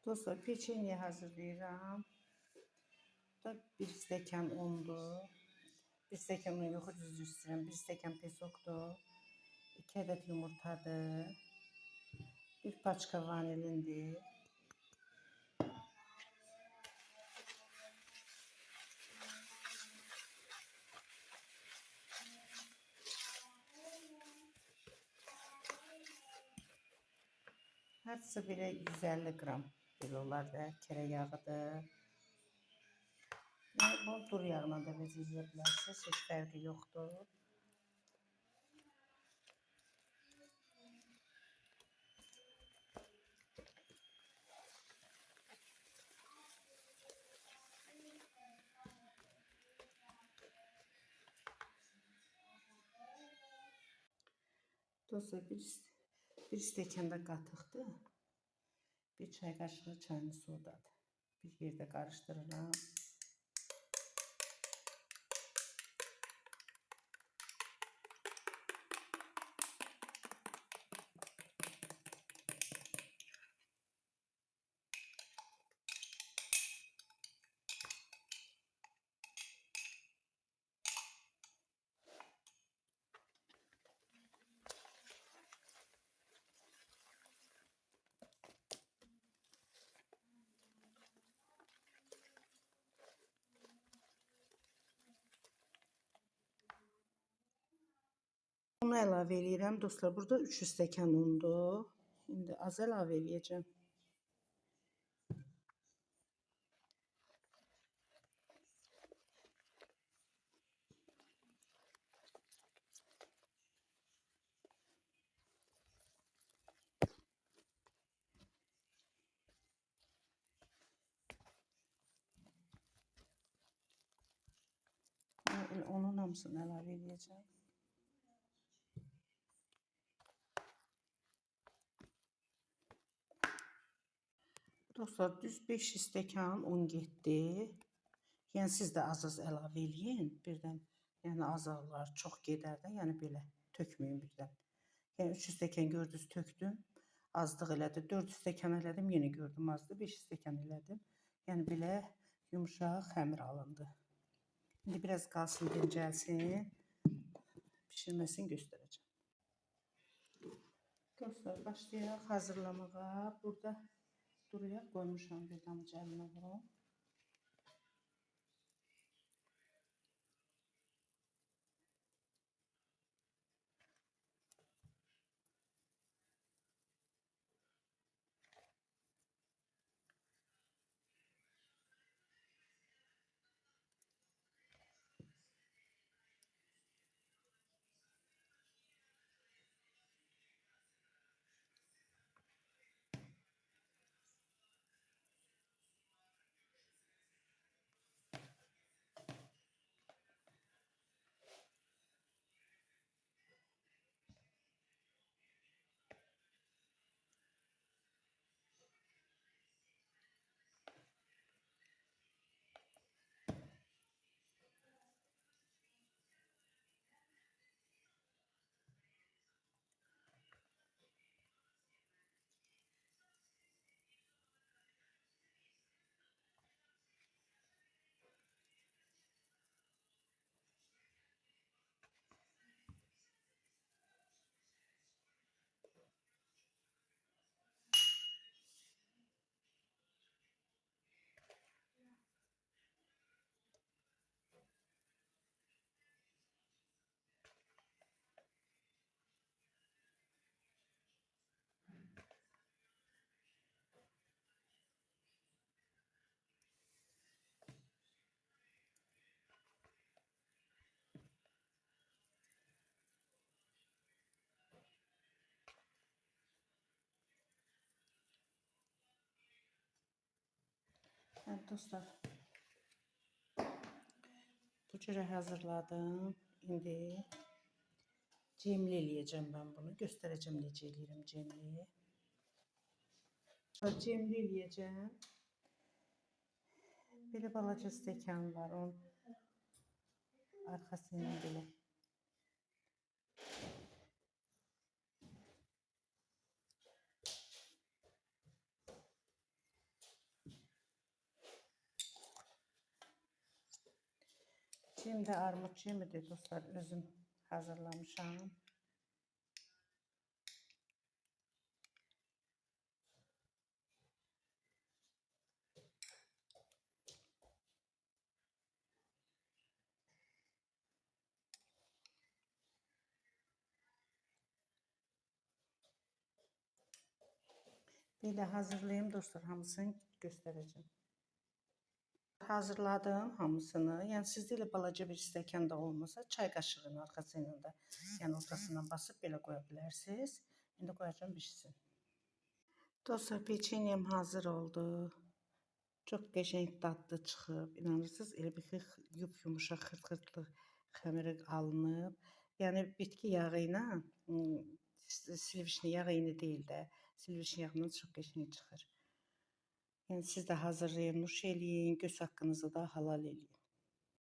Dostlar, peçenye hazırlayıram. Da bir stəkan undur. Bir stəkan un yox, düz istəyirəm. Bir stəkan pesokdur. 2 ədəd yumurtadır. Bir paçka vanilindir. Hərsə belə 150 qram belə olar da, kərə yağıdır. Yəni bunu dur yağla da bezəyə bilərsiniz, heç fərqi yoxdur. Dostlar, bir stəkanda qatıqdır. Bir çay qaşığı çayını sodadır. Bir yerdə qarışdırıram. Bunu əlavə edirəm. Dostlar, burada 3 stəkan undur. İndi az əlavə edəcəm. Onun hamısını əlavə edəcəm. Dostlar, düz 5 stəkan un getdi. Yəni siz də az-az əlavə eləyin birdən. Yəni azallar, çox gedər də, yəni belə tökməyin birdən. Yəni 3 stəkan gördünüz tökdüm, azlıq elədi. 4 stəkan elədim, yenə gördüm azdı. 5 stəkan elədim. Yəni belə yumuşaq xəmir alındı. İndi biraz qalsın, dincəlsin. Pişirməsini göstərəcəm. Dostlar, başlayaq hazırlamağa. Burada duruyaq, qoymuşam bir damcı əlinə vurum. Evet dostlar, bu cürə hazırladım. İndi cemli eləyəcəm ben bunu. Göstərəcəm necə eləyirəm cemli. Cemli eləyəcəm. Belə balaca stəkan var, onun arxasından belə. Şimdi armut yemidi dostlar, özüm hazırlamışam. Böyle hazırlayayım dostlar, hamısını göstereceğim. Hazırladım hamısını. Yəni sizdə elə balaca bir stəkan da olmasa, çay qaşığının arxası ilə də, yəni ortasından basıb belə qoya bilərsiniz. İndi qoyacağım bişsin. Dostlar, peçenyem hazır oldu. Çox qəşəng dadlı çıxıb. İnanırsınız, elə bir yumuşaq xırt-xırtlı xəmiri alınıb. Yəni bitki yağı ilə, silivişni yağı ilə deyil də, silivişni yağından çox qəşəng çıxır. Yəni siz də hazırlayın, nuş eləyin, göz haqqınızı da halal eləyin.